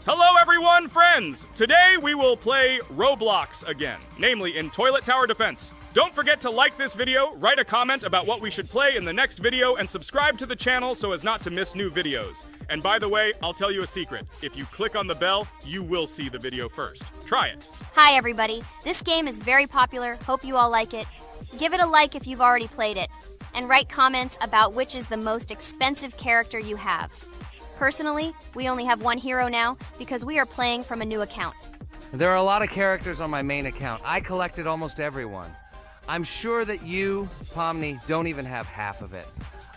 Hello everyone, friends! Today we will play Roblox again, namely in Toilet Tower Defense. Don't forget to like this video, write a comment about what we should play in the next video, and subscribe to the channel so as not to miss new videos. And by the way, I'll tell you a secret. If you click on the bell, you will see the video first. Try it. Hi everybody. This game is very popular. Hope you all like it. Give it a like if you've already played it. And write comments about which is the most expensive character you have. Personally, we only have one hero now because we are playing from a new account. There are a lot of characters on my main account. I collected almost everyone. I'm sure that you, Pomni, don't even have half of it.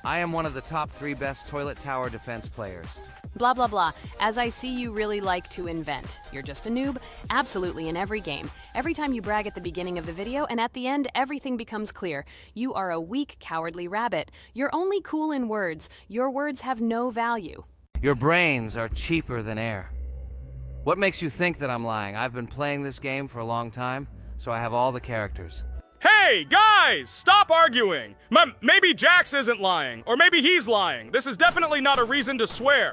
I am one of the top 3 best Toilet Tower Defense players. Blah, blah, blah. As I see, you really like to invent. You're just a noob, absolutely in every game. Every time you brag at the beginning of the video, and at the end, everything becomes clear. You are a weak, cowardly rabbit. You're only cool in words. Your words have no value. Your brains are cheaper than air. What makes you think that I'm lying? I've been playing this game for a long time, so I have all the characters. Hey, guys! Stop arguing! Maybe Jax isn't lying, or maybe he's lying. This is definitely not a reason to swear.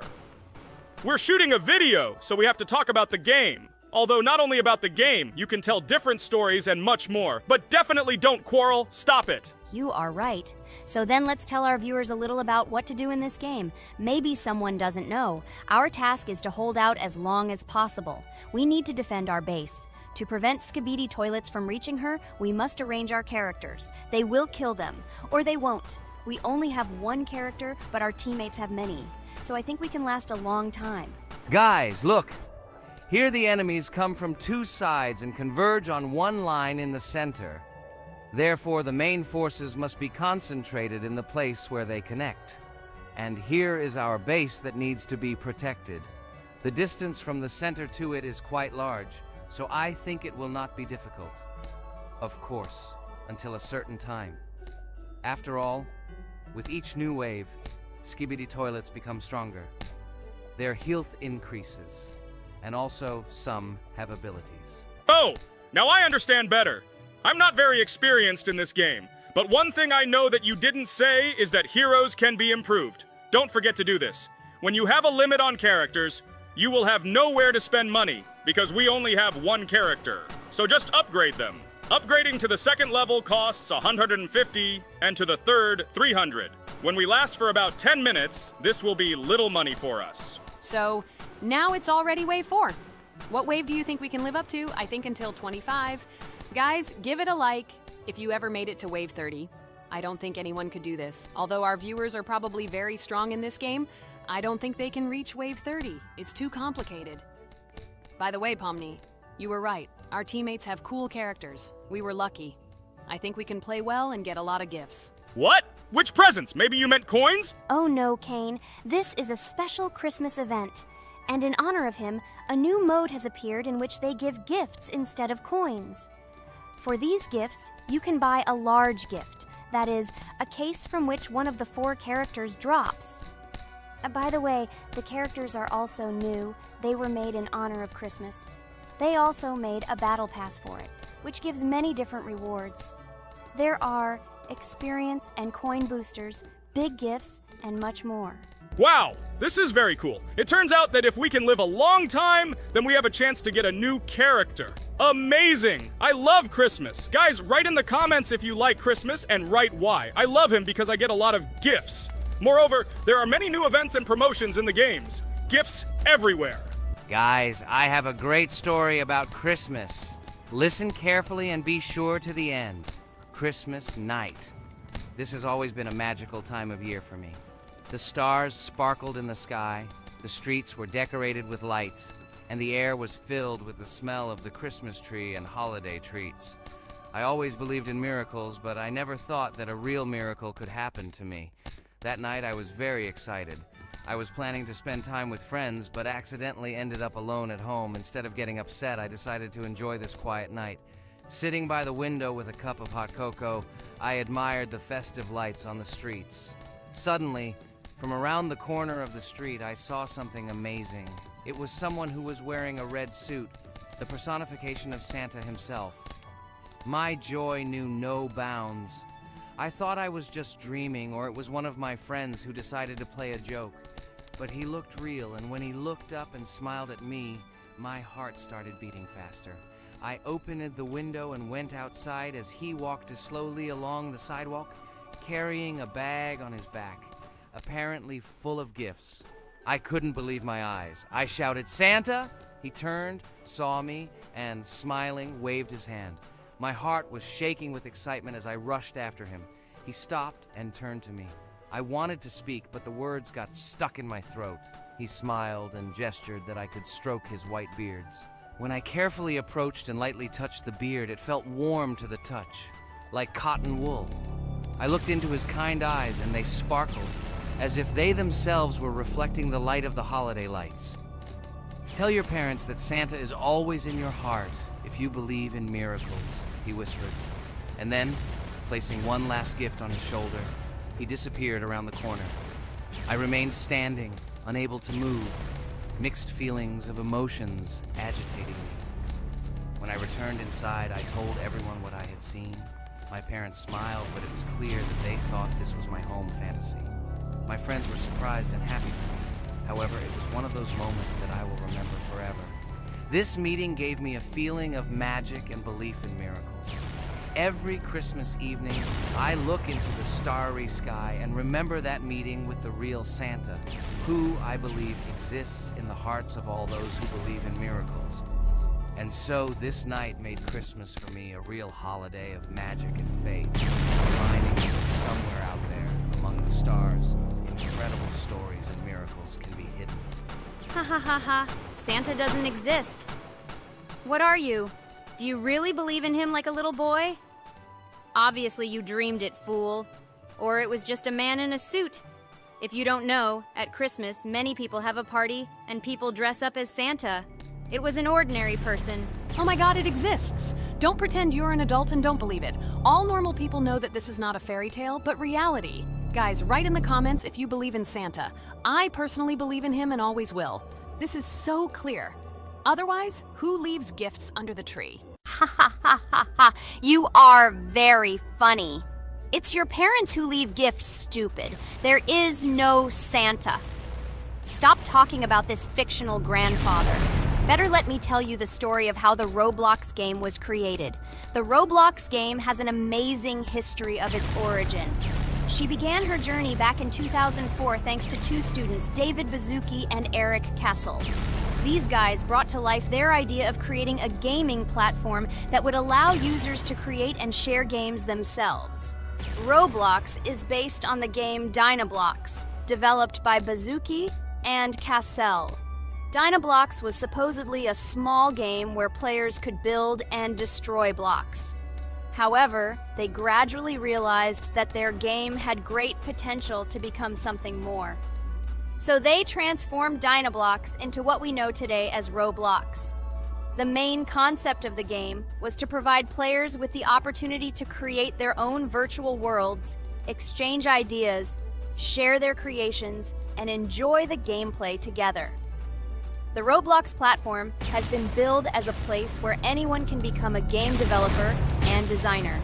We're shooting a video, so we have to talk about the game. Although not only about the game, you can tell different stories and much more. But definitely don't quarrel. Stop it. You are right. So then let's tell our viewers a little about what to do in this game. Maybe someone doesn't know. Our task is to hold out as long as possible. We need to defend our base. To prevent Skibidi Toilets from reaching her, we must arrange our characters. They will kill them, or they won't. We only have one character, but our teammates have many. So I think we can last a long time. Guys, look! Here the enemies come from 2 sides and converge on one line in the center. Therefore, the main forces must be concentrated in the place where they connect. And here is our base that needs to be protected. The distance from the center to it is quite large, so I think it will not be difficult. Of course, until a certain time. After all, with each new wave, skibidi toilets become stronger. Their health increases, and also some have abilities. Oh, now I understand better. I'm not very experienced in this game, but one thing I know that you didn't say is that heroes can be improved. Don't forget to do this. When you have a limit on characters, you will have nowhere to spend money, because we only have one character. So just upgrade them. Upgrading to the second level costs 150, and to the third, 300. When we last for about 10 minutes, this will be little money for us. So, now it's already wave 4. What wave do you think we can live up to? I think until 25. Guys, give it a like if you ever made it to wave 30. I don't think anyone could do this. Although our viewers are probably very strong in this game, I don't think they can reach wave 30. It's too complicated. By the way, Pomni, you were right. Our teammates have cool characters. We were lucky. I think we can play well and get a lot of gifts. What? Which presents? Maybe you meant coins? Oh no, Kane. This is a special Christmas event. And in honor of him, a new mode has appeared in which they give gifts instead of coins. For these gifts, you can buy a large gift. That is, a case from which one of the 4 characters drops. By the way, the characters are also new. They were made in honor of Christmas. They also made a battle pass for it, which gives many different rewards. There are experience and coin boosters, big gifts, and much more. Wow, this is very cool. It turns out that if we can live a long time, then we have a chance to get a new character. Amazing! I love Christmas. Guys, write in the comments if you like Christmas and write why. I love him because I get a lot of gifts. Moreover, there are many new events and promotions in the games. Gifts everywhere. Guys, I have a great story about Christmas. Listen carefully and be sure to the end. Christmas night. This has always been a magical time of year for me. The stars sparkled in the sky, the streets were decorated with lights, and the air was filled with the smell of the Christmas tree and holiday treats. I always believed in miracles, but I never thought that a real miracle could happen to me. That night I was very excited. I was planning to spend time with friends, but accidentally ended up alone at home. Instead of getting upset, I decided to enjoy this quiet night. Sitting by the window with a cup of hot cocoa, I admired the festive lights on the streets. Suddenly, from around the corner of the street, I saw something amazing. It was someone who was wearing a red suit, the personification of Santa himself. My joy knew no bounds. I thought I was just dreaming, or it was one of my friends who decided to play a joke. But he looked real, and when he looked up and smiled at me, my heart started beating faster. I opened the window and went outside as he walked slowly along the sidewalk, carrying a bag on his back, apparently full of gifts. I couldn't believe my eyes. I shouted, "Santa!" He turned, saw me, and smiling, waved his hand. My heart was shaking with excitement as I rushed after him. He stopped and turned to me. I wanted to speak, but the words got stuck in my throat. He smiled and gestured that I could stroke his white beards. When I carefully approached and lightly touched the beard, it felt warm to the touch, like cotton wool. I looked into his kind eyes, and they sparkled, as if they themselves were reflecting the light of the holiday lights. "Tell your parents that Santa is always in your heart if you believe in miracles," he whispered. And then, placing one last gift on his shoulder, he disappeared around the corner. I remained standing, unable to move, mixed feelings of emotions agitating me. When I returned inside, I told everyone what I had seen. My parents smiled, but it was clear that they thought this was my home fantasy. My friends were surprised and happy for me. However, it was one of those moments that I will remember forever. This meeting gave me a feeling of magic and belief in miracles. Every Christmas evening, I look into the starry sky and remember that meeting with the real Santa, who, I believe, exists in the hearts of all those who believe in miracles. And so this night made Christmas for me a real holiday of magic and faith, reminding me that somewhere out there, among the stars, incredible stories and miracles can be hidden. Ha ha ha ha. Santa doesn't exist. What are you? Do you really believe in him like a little boy? Obviously you dreamed it, fool. Or it was just a man in a suit. If you don't know, at Christmas, many people have a party and people dress up as Santa. It was an ordinary person. Oh my god, it exists! Don't pretend you're an adult and don't believe it. All normal people know that this is not a fairy tale, but reality. Guys, write in the comments if you believe in Santa. I personally believe in him and always will. This is so clear. Otherwise, who leaves gifts under the tree? Ha ha ha ha ha. You are very funny. It's your parents who leave gifts, stupid. There is no Santa. Stop talking about this fictional grandfather. Better let me tell you the story of how the Roblox game was created. The Roblox game has an amazing history of its origin. She began her journey back in 2004 thanks to two students, David Bazuki and Eric Kessel. These guys brought to life their idea of creating a gaming platform that would allow users to create and share games themselves. Roblox is based on the game Dynablox, developed by Bazuki and Cassell. Dynablox was supposedly a small game where players could build and destroy blocks. However, they gradually realized that their game had great potential to become something more. So they transformed Dynablox into what we know today as Roblox. The main concept of the game was to provide players with the opportunity to create their own virtual worlds, exchange ideas, share their creations, and enjoy the gameplay together. The Roblox platform has been billed as a place where anyone can become a game developer and designer.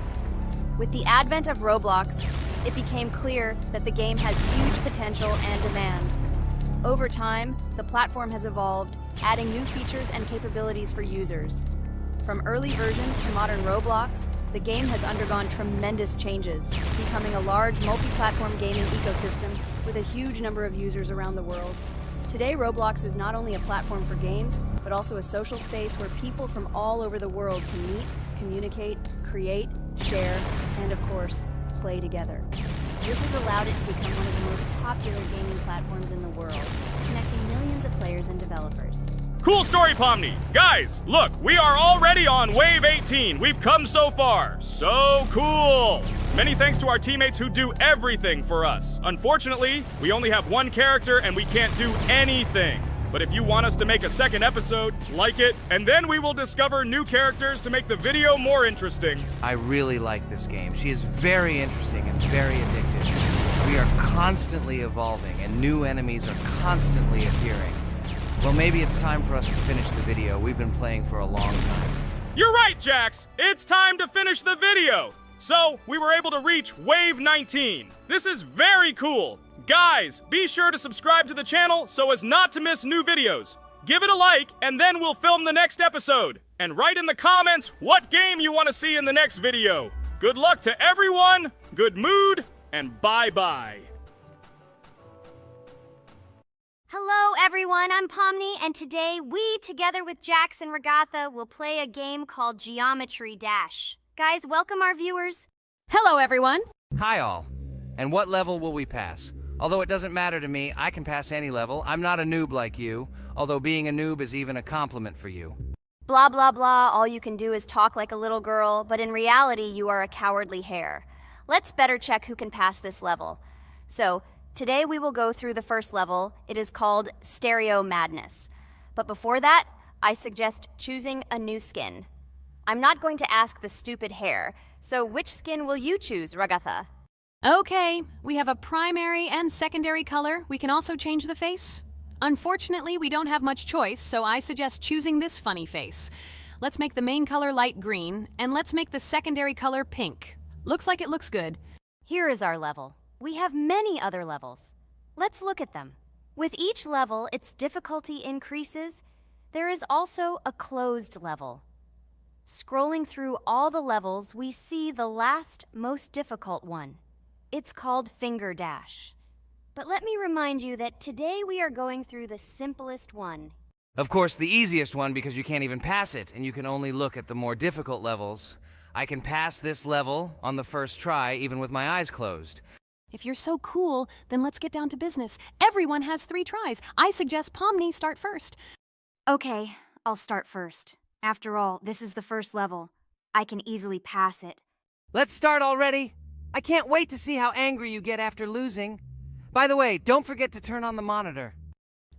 With the advent of Roblox, it became clear that the game has huge potential and demand. Over time, the platform has evolved, adding new features and capabilities for users. From early versions to modern Roblox, the game has undergone tremendous changes, becoming a large multi-platform gaming ecosystem with a huge number of users around the world. Today, Roblox is not only a platform for games, but also a social space where people from all over the world can meet, communicate, create, share, and of course, play together. This has allowed it to become one of the most popular gaming platforms in the world, connecting millions of players and developers. Cool story, Pomni. Guys, look, we are already on Wave 18. We've come so far. So cool. Many thanks to our teammates who do everything for us. Unfortunately, we only have one character and we can't do anything. But if you want us to make a second episode, like it, and then we will discover new characters to make the video more interesting. I really like this game. She is very interesting and very addictive. We are constantly evolving and new enemies are constantly appearing. Well, maybe it's time for us to finish the video. We've been playing for a long time. You're right, Jax. It's time to finish the video. So, we were able to reach Wave 19. This is very cool. Guys, be sure to subscribe to the channel so as not to miss new videos. Give it a like, and then we'll film the next episode. And write in the comments what game you want to see in the next video. Good luck to everyone, good mood, and bye-bye. Hello everyone, I'm Pomni, and today we, together with Jax and Regatha, will play a game called Geometry Dash. Guys, welcome our viewers. Hello, everyone! Hi all. And what level will we pass? Although it doesn't matter to me, I can pass any level. I'm not a noob like you, although being a noob is even a compliment for you. Blah blah blah, all you can do is talk like a little girl, but in reality you are a cowardly hare. Let's better check who can pass this level. So, today we will go through the first level. It is called Stereo Madness. But before that, I suggest choosing a new skin. I'm not going to ask the stupid hare, so which skin will you choose, Regatha? Okay, we have a primary and secondary color. We can also change the face. Unfortunately, we don't have much choice, so I suggest choosing this funny face. Let's make the main color light green, and let's make the secondary color pink. Looks like it looks good. Here is our level. We have many other levels. Let's look at them. With each level, its difficulty increases. There is also a closed level. Scrolling through all the levels, we see the last, most difficult one. It's called Finger Dash. But let me remind you that today we are going through the simplest one. Of course, the easiest one because you can't even pass it, and you can only look at the more difficult levels. I can pass this level on the first try, even with my eyes closed. If you're so cool, then let's get down to business. Everyone has 3 tries. I suggest Pomni start first. Okay, I'll start first. After all, this is the first level. I can easily pass it. Let's start already! I can't wait to see how angry you get after losing. By the way, don't forget to turn on the monitor.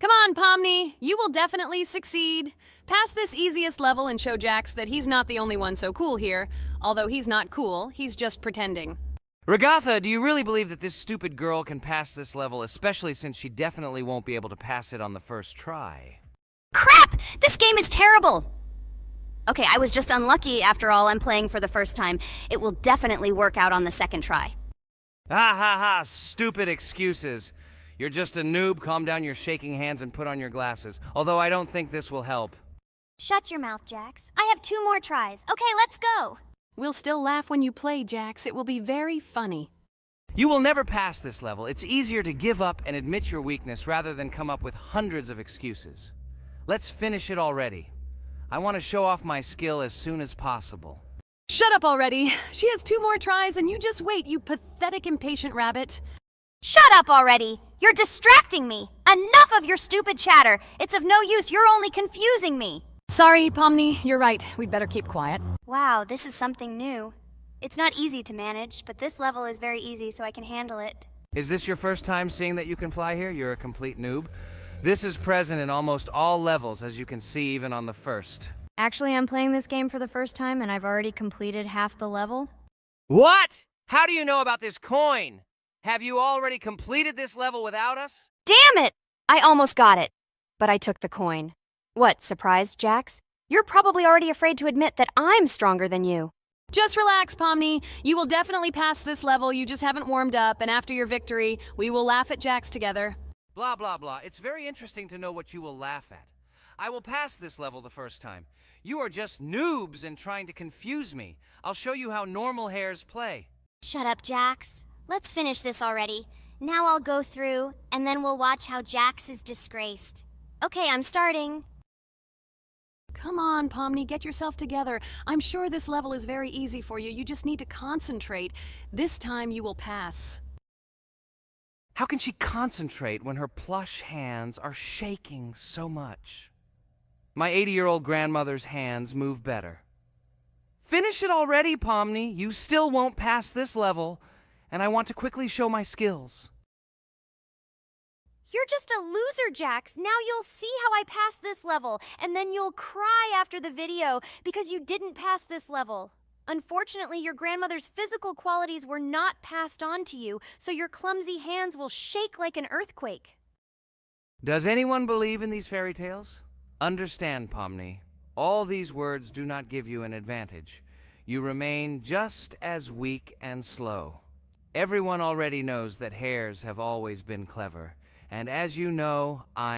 Come on, Pomni. You will definitely succeed. Pass this easiest level and show Jax that he's not the only one so cool here. Although he's not cool, he's just pretending. Ragatha, do you really believe that this stupid girl can pass this level, especially since she definitely won't be able to pass it on the first try? Crap! This game is terrible! Okay, I was just unlucky after all. I'm playing for the first time. It will definitely work out on the second try. Ha ha ha, stupid excuses. You're just a noob, calm down your shaking hands and put on your glasses. Although I don't think this will help. Shut your mouth, Jax. I have 2 more tries. Okay, let's go! We'll still laugh when you play, Jax. It will be very funny. You will never pass this level. It's easier to give up and admit your weakness rather than come up with hundreds of excuses. Let's finish it already. I want to show off my skill as soon as possible. Shut up already. She has 2 more tries and you just wait, you pathetic impatient rabbit. Shut up already! You're distracting me! Enough of your stupid chatter! It's of no use, you're only confusing me! Sorry, Pomni, you're right. We'd better keep quiet. Wow, this is something new. It's not easy to manage, but this level is very easy, so I can handle it. Is this your first time seeing that you can fly here? You're a complete noob. This is present in almost all levels, as you can see even on the first. Actually, I'm playing this game for the first time, and I've already completed half the level. What? How do you know about this coin? Have you already completed this level without us? Damn it! I almost got it, but I took the coin. What, surprised, Jax? You're probably already afraid to admit that I'm stronger than you. Just relax, Pomni. You will definitely pass this level, you just haven't warmed up, and after your victory, we will laugh at Jax together. Blah, blah, blah. It's very interesting to know what you will laugh at. I will pass this level the first time. You are just noobs and trying to confuse me. I'll show you how normal hares play. Shut up, Jax. Let's finish this already. Now I'll go through, and then we'll watch how Jax is disgraced. Okay, I'm starting. Come on, Pomni, get yourself together. I'm sure this level is very easy for you. You just need to concentrate. This time you will pass. How can she concentrate when her plush hands are shaking so much? My 80-year-old grandmother's hands move better. Finish it already, Pomni. You still won't pass this level, and I want to quickly show my skills. You're just a loser, Jax. Now you'll see how I pass this level, and then you'll cry after the video because you didn't pass this level. Unfortunately, your grandmother's physical qualities were not passed on to you, so your clumsy hands will shake like an earthquake. Does anyone believe in these fairy tales? Understand, Pomni. All these words do not give you an advantage. You remain just as weak and slow. Everyone already knows that hares have always been clever. And as you know,